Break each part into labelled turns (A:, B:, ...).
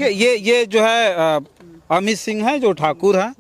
A: देखिए ये जो है अमित सिंह है जो ठाकुर है,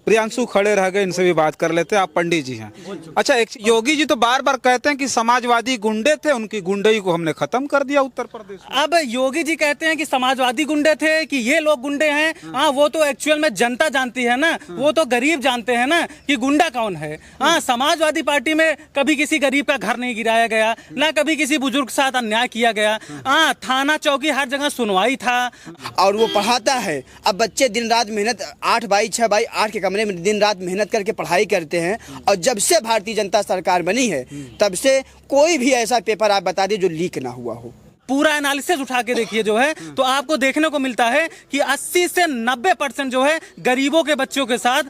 A: प्रियांशु खड़े रह गए, इनसे भी बात कर लेते हैं। आप पंडित जी हैं। अच्छा, एक योगी जी तो बार बार कहते हैं कि समाजवादी गुंडे थे, उनकी गुंडई को हमने खत्म कर दिया उत्तर प्रदेश में।
B: अब योगी जी कहते हैं कि समाजवादी गुंडे थे, कि ये लोग गुंडे हैं। हाँ, वो तो एक्चुअल में जनता जानती है ना, वो तो गरीब जानते हैं ना कि गुंडा कौन है। हाँ, समाजवादी पार्टी में कभी किसी गरीब का घर नहीं गिराया गया, ना कभी किसी बुजुर्ग के साथ अन्याय किया गया। हाँ, थाना चौकी हर जगह सुनवाई था।
C: और वो पढ़ाता है। अब बच्चे दिन रात मेहनत 8x6x8 के कमरे में दिन रात मेहनत करके पढ़ाई करते हैं। और जब से भारतीय जनता सरकार बनी है तब से कोई भी ऐसा पेपर आप बता दीजिए जो लीक ना हुआ हो।
B: पूरा एनालिसिस उठा के देखिए जो है तो आपको देखने को मिलता है कि 80 से 90% जो है गरीबों के बच्चों के साथ,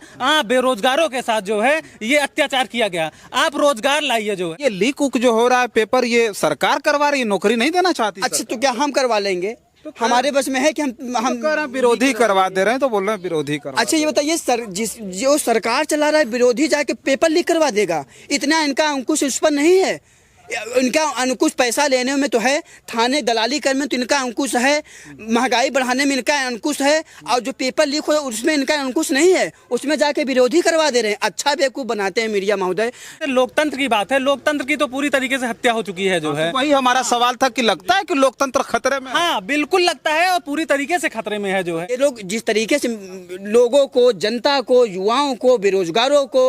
B: बेरोजगारों के साथ जो है ये अत्याचार किया गया। आप रोजगार लाइए जो है।
A: ये लीक उक जो हो रहा है पेपर, ये सरकार करवा रही है, नौकरी नहीं देना चाहती।
C: अच्छा, तो क्या हम करवा लेंगे? हमारे बस में है कि हम
A: विरोधी करवा दे रहे हैं, तो बोल रहे हैं विरोधी करवा।
C: अच्छा, ये बताइए जो सरकार चला रहा है विरोधी जाके पेपर लीक करवा देगा? इतना इनका अंकुश उस पर नहीं है। इनका अंकुश पैसा लेने में तो है, थाने दलाली करने में तो इनका अंकुश है, महंगाई बढ़ाने में इनका अंकुश है, और जो पेपर लीक हो उसमें इनका अंकुश नहीं है। उसमें जाके विरोधी करवा दे रहे हैं। अच्छा बेवकूफ बनाते हैं मीडिया महोदय।
B: लोकतंत्र की बात है, लोकतंत्र की तो पूरी तरीके से हत्या हो चुकी है जो है।
A: वही हमारा सवाल था कि लगता है कि लोकतंत्र खतरे में।
B: हाँ, बिल्कुल लगता है और पूरी तरीके से खतरे में है जो है।
C: ये लोग जिस तरीके से लोगों को, जनता को, युवाओं को, बेरोजगारों को,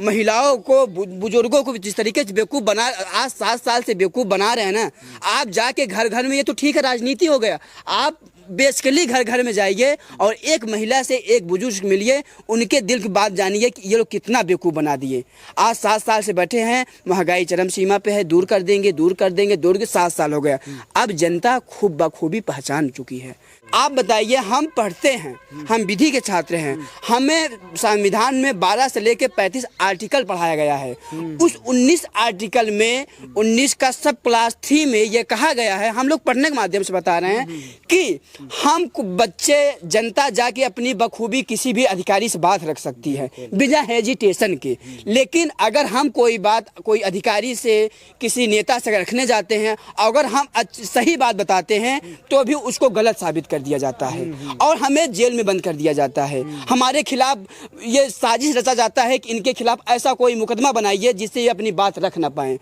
C: महिलाओं को, बुजुर्गों को जिस तरीके से बेवकूफ बना, आज 7 साल से बेवकूफ बना रहे हैं ना। आप जाके घर घर में, ये तो ठीक है राजनीति हो गया, आप बेसिकली घर घर में जाइए और एक महिला से एक बुजुर्ग मिलिए, उनके दिल की बात जानिए कि ये लोग कितना बेवकूफ़ बना दिए। आज 7 साल से बैठे हैं, महंगाई चरम सीमा पे है, दूर कर देंगे, दूर कर देंगे, दूर के 7 साल हो गया। अब जनता खूब बखूबी पहचान चुकी है। आप बताइए, हम पढ़ते हैं, हम विधि के छात्र हैं, हमें संविधान में 12 से लेकर 35 आर्टिकल पढ़ाया गया है। उस 19 आर्टिकल में 19 का सब क्लास 3 में ये कहा गया है, हम लोग पढ़ने के माध्यम से बता रहे हैं कि हम बच्चे, जनता जाके अपनी बखूबी किसी भी अधिकारी से बात रख सकती है बिना हेजिटेशन के। लेकिन अगर हम कोई बात कोई अधिकारी से, किसी नेता से रखने जाते हैं, अगर हम सही बात बताते हैं तो भी उसको गलत साबित कर दिया जाता है और हमें जेल में बंद कर दिया जाता है। हमारे खिलाफ ये साजिश रचा जाता है कि इनके खिलाफ ऐसा कोई मुकदमा बनाइए जिससे ये अपनी बात रख ना पाए।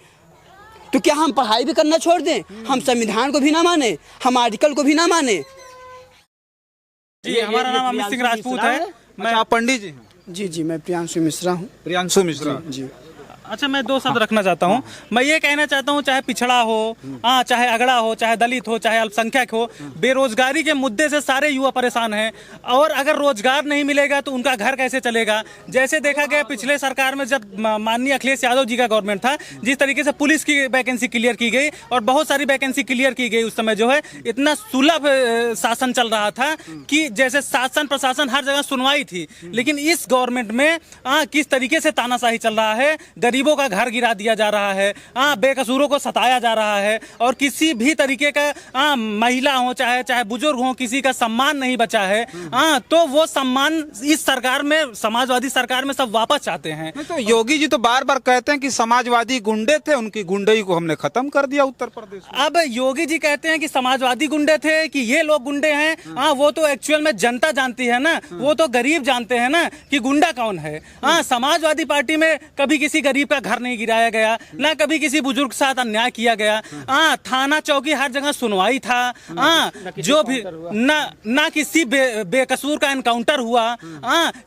C: तो क्या हम पढ़ाई भी करना छोड़ दें? हम संविधान को भी ना माने, हम आर्टिकल को भी ना माने?
B: जी, हमारा नाम अमित सिंह राजपूत है।
A: मैं आप पंडित जी हैं?
C: जी, मैं प्रियांशु मिश्रा हूँ।
A: प्रियांशु मिश्रा
C: जी।
B: अच्छा, मैं 2 शब्द रखना चाहता हूँ। मैं ये कहना चाहता हूँ, चाहे पिछड़ा हो, चाहे अगड़ा हो, चाहे दलित हो, चाहे अल्पसंख्यक हो, बेरोजगारी के मुद्दे से सारे युवा परेशान हैं। और अगर रोजगार नहीं मिलेगा तो उनका घर कैसे चलेगा? जैसे देखा गया पिछले सरकार में, जब माननीय अखिलेश यादव जी का गवर्नमेंट था, जिस तरीके से पुलिस की वैकेंसी क्लियर की गई और बहुत सारी वैकेंसी क्लियर की गई, उस समय जो है इतना सुलभ शासन चल रहा था कि जैसे शासन प्रशासन हर जगह सुनवाई थी। लेकिन इस गवर्नमेंट में किस तरीके से तानाशाही चल रहा है, गरीबों का घर गिरा दिया जा रहा है, बेकसूरों को सताया जा रहा है, और किसी भी तरीके का महिला हो चाहे बुजुर्ग हो, किसी का सम्मान नहीं बचा है। तो वो सम्मान इस सरकार में, समाजवादी सरकार में सब वापस चाहते हैं।
A: तो योगी जी तो बार बार कहते हैं कि समाजवादी गुंडे थे, उनकी गुंडई को हमने खत्म कर दिया उत्तर प्रदेश में।
B: अब योगी जी कहते हैं कि समाजवादी गुंडे थे, कि ये लोग गुंडे हैं। वो तो एक्चुअल में जनता जानती है ना, वो तो गरीब जानते हैं ना कि गुंडा कौन है। समाजवादी पार्टी में कभी किसी गरीब का घर नहीं गिराया गया, ना कभी किसी बुजुर्ग के साथ अन्याय किया गया। थाना चौकी हर जगह सुनवाई था। जो भी ना किसी बेकसूर का एनकाउंटर हुआ।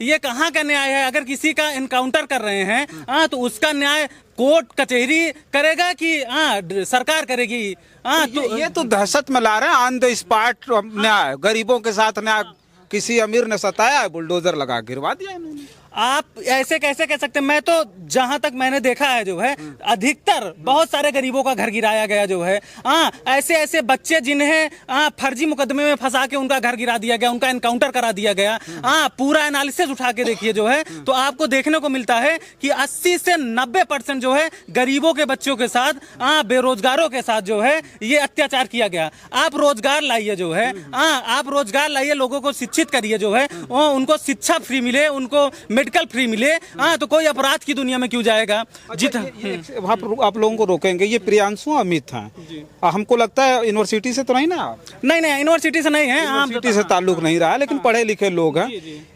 B: ये कहाँ का न्याय है? अगर किसी का एनकाउंटर कर रहे हैं तो उसका न्याय कोर्ट कचहरी करेगा कि सरकार करेगी?
A: तो ये तो दहशत में ला रहे हैं, ऑन द स्पॉट न्याय, गरीबों के साथ न्याय। किसी अमीर ने सताया, बुलडोजर लगा गिरवा दिया इन्होंने।
B: आप ऐसे कैसे कह सकते हैं? मैं तो जहां तक मैंने देखा है जो है, अधिकतर बहुत सारे गरीबों का घर गिराया गया जो है। ऐसे बच्चे जिन्हें फर्जी मुकदमे में फंसा के उनका घर गिरा दिया गया, उनका एनकाउंटर करा दिया गया। पूरा एनालिसिस उठा के देखिए जो है तो आपको देखने को मिलता है कि 80 से 90% जो है गरीबों के बच्चों के साथ, बेरोजगारों के साथ जो है ये अत्याचार किया गया। आप रोजगार लाइए जो है, आप रोजगार लाइए, लोगों को शिक्षित करिए जो है, उनको शिक्षा फ्री मिले, उनको मेडिकल फ्री मिले, हाँ, तो कोई अपराध की दुनिया में क्यों जाएगा।
A: आप लोगों को रोकेंगे, ये प्रियांशु अमित हैं, हमको लगता है यूनिवर्सिटी से तो नहीं ना?
B: नहीं यूनिवर्सिटी से नहीं है,
A: यूनिवर्सिटी से ताल्लुक नहीं रहा, लेकिन पढ़े लिखे लोग हैं।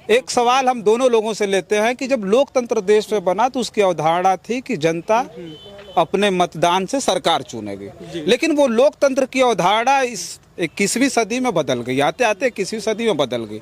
A: एक सवाल हम दोनों लोगों से लेते हैं कि जब लोकतंत्र देश में बना तो उसकी अवधारणा थी कि जनता अपने मतदान से सरकार चुनेगी, लेकिन वो लोकतंत्र की अवधारणा इस 21वीं सदी में बदल गई, आते आते 21वीं सदी में बदल गई।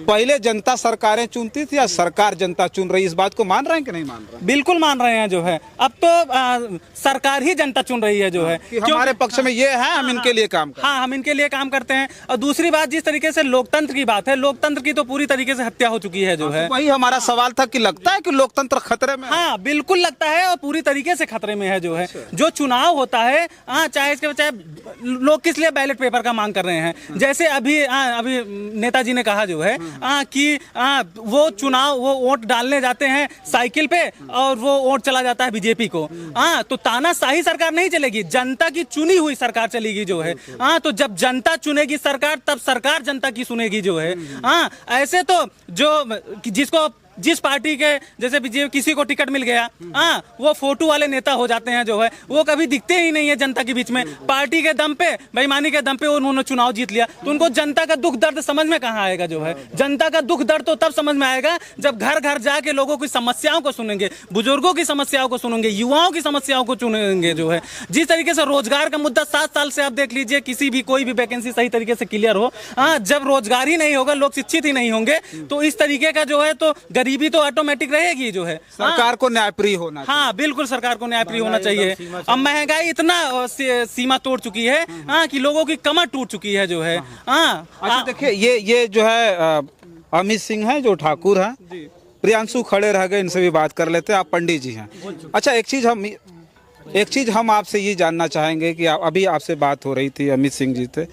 A: पहले जनता सरकारें चुनती थी या सरकार जनता चुन रही, इस बात को मान रहे हैं कि नहीं मान रहे हैं?
B: बिल्कुल मान रहे हैं जो है, अब तो सरकार ही जनता चुन रही है जो है,
A: कि हमारे पक्ष में ये है, हम इनके लिए काम करते हैं।
B: हाँ, हम इनके लिए काम करते हैं। और दूसरी बात, जिस तरीके से लोकतंत्र की बात है, लोकतंत्र की तो पूरी तरीके से हत्या हो चुकी है जो है।
A: वही हमारा सवाल था कि लगता है कि लोकतंत्र खतरे में है?
B: हाँ, बिल्कुल लगता है, और पूरी तरीके से खतरे में है जो है। जो चुनाव होता है, हाँ, चाहे लोग किस लिए बैलेट पेपर का मांग कर रहे हैं, जैसे अभी नेताजी ने कहा जो है कि वो चुनाव, वो वोट डालने जाते हैं साइकिल पे और वो वोट चला जाता है बीजेपी को। तो तानाशाही सरकार नहीं चलेगी, जनता की चुनी हुई सरकार चलेगी जो है। तो जब जनता चुनेगी सरकार, तब सरकार जनता की सुनेगी जो है। ऐसे तो जो जिस पार्टी के, जैसे किसी को टिकट मिल गया, वो फोटो वाले नेता हो जाते हैं जो है, वो कभी दिखते ही नहीं है जनता के बीच में। पार्टी के दम पे, बेईमानी के दम पे उन्होंने चुनाव जीत लिया, तो उनको जनता का दुख दर्द समझ में कहाँ आएगा जो है। जनता का दुख दर्द तो तब समझ में आएगा जब घर घर जाके लोगों की समस्याओं को सुनेंगे, बुजुर्गों की समस्याओं को सुनेंगे, युवाओं की समस्याओं को सुनेंगे जो है। जिस तरीके से रोजगार का मुद्दा 7 साल से आप देख लीजिए, कोई भी वैकेंसी सही तरीके से क्लियर हो, जब रोजगार ही नहीं होगा, लोग शिक्षित ही नहीं होंगे, तो इस तरीके का जो है तो गरीबी तो ऑटोमेटिक रहेगी जो है।
A: सरकार को न्यायप्रिय होना चाहिए।
B: हाँ, बिल्कुल सरकार को न्यायप्रिय होना चाहिए। अब महंगाई इतना सीमा तोड़ चुकी है कि लोगों की कमर टूट चुकी है जो है।
A: अच्छा देखिए, ये जो है अमित सिंह है, जो ठाकुर है, प्रियांशु खड़े रह गए, इनसे भी बात कर लेते हैं। आप पंडित जी हैं। अच्छा, एक चीज हम आपसे ये जानना चाहेंगे कि अभी आपसे बात हो रही थी अमित सिंह जी से,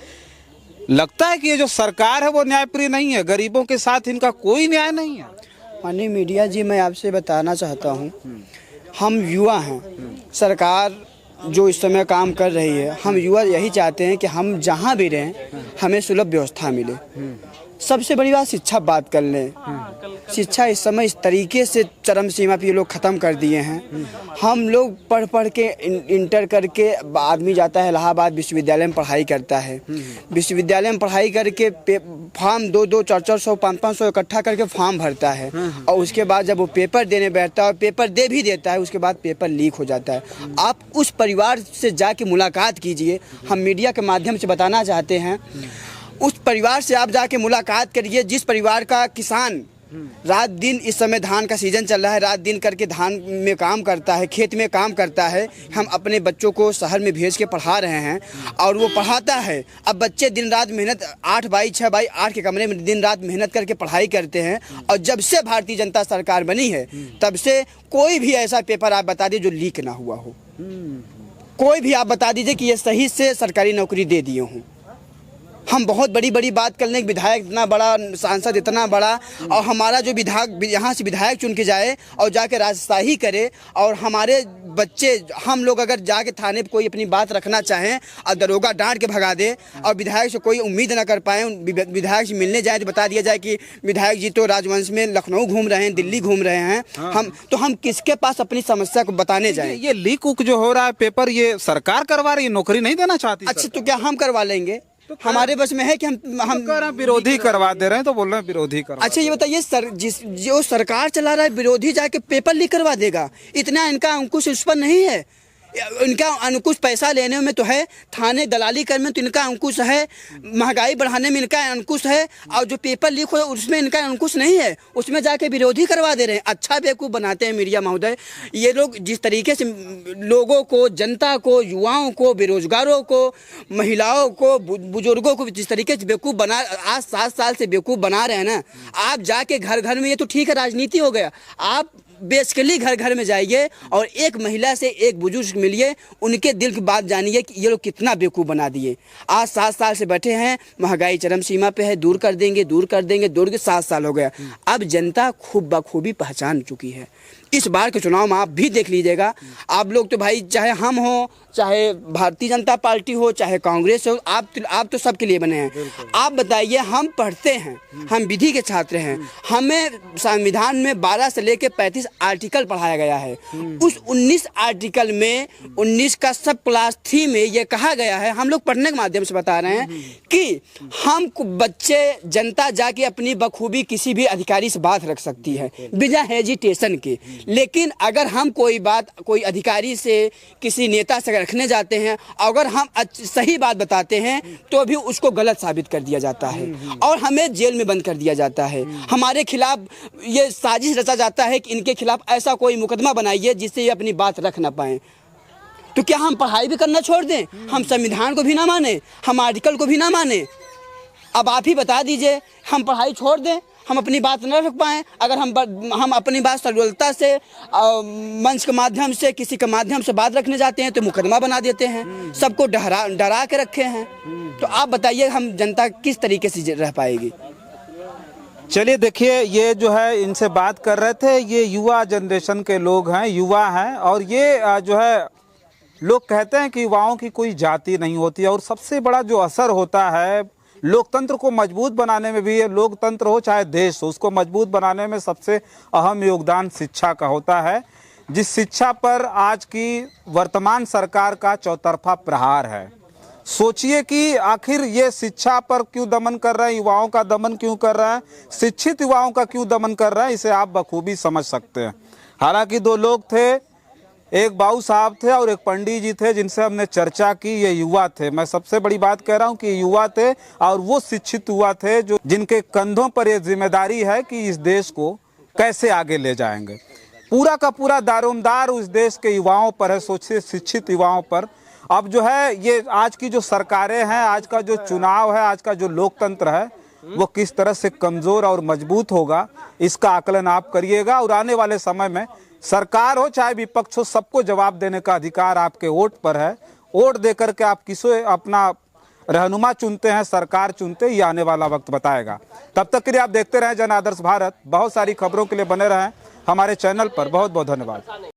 A: लगता है कि ये जो सरकार है वो न्यायप्रिय नहीं है, गरीबों के साथ इनका कोई न्याय नहीं है?
C: माननीय मीडिया जी, मैं आपसे बताना चाहता हूँ, हम युवा हैं, सरकार जो इस समय काम कर रही है, हम युवा यही चाहते हैं कि हम जहाँ भी रहें हमें सुलभ व्यवस्था मिले। सबसे बड़ी बात शिक्षा बात कर लें। शिक्षा इस समय इस तरीके से चरम सीमा पे ये लोग ख़त्म कर दिए हैं। हम लोग पढ़ के इंटर करके आदमी जाता है इलाहाबाद विश्वविद्यालय में पढ़ाई करता है। विश्वविद्यालय में पढ़ाई करके फॉर्म 2-2, 400, 500 इकट्ठा करके फॉर्म भरता है, और उसके बाद जब वो पेपर देने बैठता है और पेपर दे भी देता है, उसके बाद पेपर लीक हो जाता है। आप उस परिवार से जाके मुलाकात कीजिए। हम मीडिया के माध्यम से बताना चाहते हैं, उस परिवार से आप जाके मुलाकात करिए जिस परिवार का किसान रात दिन, इस समय धान का सीजन चल रहा है, रात दिन करके धान में काम करता है, खेत में काम करता है। हम अपने बच्चों को शहर में भेज के पढ़ा रहे हैं और वो पढ़ाता है। अब बच्चे दिन रात मेहनत 8x6x8 के कमरे में दिन रात मेहनत करके पढ़ाई करते हैं, और जब से भारतीय जनता सरकार बनी है तब से कोई भी ऐसा पेपर आप बता दीजिए जो लीक ना हुआ हो। कोई भी आप बता दीजिए कि ये सही से सरकारी नौकरी दे दिए हों। हम बहुत बड़ी बात कर लें, विधायक इतना बड़ा, सांसद इतना बड़ा, और हमारा जो विधायक यहाँ से विधायक चुन के जाए और जाके राजशाही करे, और हमारे बच्चे, हम लोग अगर जाके थाने पे कोई अपनी बात रखना चाहें और दरोगा डांट के भगा दे, और विधायक से कोई उम्मीद ना कर पाए, विधायक से मिलने जाए तो बता दिया जाए कि विधायक जी तो राजवंश में लखनऊ घूम रहे हैं, दिल्ली घूम रहे हैं। हम किसके पास अपनी समस्या को बताने जाएं?
A: ये लीक उक जो हो रहा है पेपर, ये सरकार करवा रही है, नौकरी नहीं देना चाहती।
C: अच्छा, तो क्या हम करवा लेंगे? तो हमारे बस में है कि हम
A: विरोधी करवा दे रहे हैं, तो बोल रहे हैं विरोधी करवा।
C: अच्छा, ये बताइए, जो सरकार चला रहा है, विरोधी जाके पेपर लीक करवा देगा? इतना इनका अंकुश उस पर नहीं है। इनका अंकुश पैसा लेने में तो है, थाने दलाली करने में तो इनका अंकुश है, महंगाई बढ़ाने में इनका अंकुश है, और जो पेपर लीक हो उसमें इनका अंकुश नहीं है, उसमें जाके विरोधी करवा दे रहे हैं। अच्छा बेवकूफ़ बनाते हैं मीडिया महोदय। ये लोग जिस तरीके से लोगों को, जनता को, युवाओं को, बेरोजगारों को, महिलाओं को, बुजुर्गों को जिस तरीके से बेवकूफ़ बना, आज 7 साल से बेवकूफ़ बना रहे हैं ना, आप जाके घर घर में, ये तो ठीक है राजनीति हो गया, आप बेसिकली घर घर में जाइए और एक महिला से, एक बुजुर्ग मिलिए, उनके दिल की बात जानिए कि ये लोग कितना बेवकूफ़ बना दिए। आज 7 साल से बैठे हैं, महंगाई चरम सीमा पे है, दूर कर देंगे, दूर के 7 साल हो गया। अब जनता खूब बखूबी पहचान चुकी है। इस बार के चुनाव में आप भी देख लीजिएगा, आप लोग तो भाई चाहे हम हो, चाहे भारतीय जनता पार्टी हो, चाहे कांग्रेस हो, आप तो सबके लिए बने हैं। आप बताइए, हम पढ़ते हैं, हम विधि के छात्र हैं, हमें संविधान में 12 से लेकर 35 आर्टिकल पढ़ाया गया है। उस 19 आर्टिकल में 19 का सब क्लास 3 में ये कहा गया है, हम लोग पढ़ने के माध्यम से बता रहे हैं कि हम बच्चे जनता जाके अपनी बखूबी किसी भी अधिकारी से बात रख सकती है बिना हेजिटेशन के। लेकिन अगर हम कोई बात कोई अधिकारी से, किसी नेता से रखने जाते हैं, अगर हम सही बात बताते हैं तो भी उसको गलत साबित कर दिया जाता है और हमें जेल में बंद कर दिया जाता है। हमारे खिलाफ ये साजिश रचा जाता है कि इनके खिलाफ ऐसा कोई मुकदमा बनाइए जिससे ये अपनी बात रख ना पाए। तो क्या हम पढ़ाई भी करना छोड़ दें? हम संविधान को भी ना माने, हम आर्टिकल को भी ना माने? अब आप ही बता दीजिए, हम पढ़ाई छोड़ दें, हम अपनी बात न रख पाएँ? अगर हम अपनी बात सरलता से मंच के माध्यम से, किसी के माध्यम से बात रखने जाते हैं तो मुकदमा बना देते हैं, सबको डरा के रखे हैं। तो आप बताइए हम जनता किस तरीके से रह पाएगी?
A: चलिए देखिए, ये जो है इनसे बात कर रहे थे, ये युवा जनरेशन के लोग हैं, युवा हैं, और ये जो है लोग कहते हैं कि युवाओं की कोई जाति नहीं होती, और सबसे बड़ा जो असर होता है लोकतंत्र को मजबूत बनाने में भी, ये लोकतंत्र हो चाहे देश हो, उसको मजबूत बनाने में सबसे अहम योगदान शिक्षा का होता है, जिस शिक्षा पर आज की वर्तमान सरकार का चौतरफा प्रहार है। सोचिए कि आखिर ये शिक्षा पर क्यों दमन कर रहे हैं, युवाओं का दमन क्यों कर रहे हैं, शिक्षित युवाओं का क्यों दमन कर रहे हैं, इसे आप बखूबी समझ सकते हैं। हालांकि दो लोग थे, एक बाबू साहब थे और एक पंडित जी थे जिनसे हमने चर्चा की, ये युवा थे। मैं सबसे बड़ी बात कह रहा हूँ कि युवा थे, और वो शिक्षित युवा थे जो जिनके कंधों पर ये जिम्मेदारी है कि इस देश को कैसे आगे ले जाएंगे। पूरा का पूरा दारोमदार उस देश के युवाओं पर है, सोचिए शिक्षित युवाओं पर। अब जो है ये आज की जो सरकारें हैं, आज का जो चुनाव है, आज का जो लोकतंत्र है, वो किस तरह से कमज़ोर और मजबूत होगा, इसका आकलन आप करिएगा। और आने वाले समय में सरकार हो चाहे विपक्ष हो, सबको जवाब देने का अधिकार आपके वोट पर है। वोट देकर के आप किसे अपना रहनुमा चुनते हैं, सरकार चुनते हैं, ये आने वाला वक्त बताएगा। तब तक के लिए आप देखते रहें जन आदर्श भारत। बहुत सारी खबरों के लिए बने रहें हमारे चैनल पर। बहुत बहुत धन्यवाद।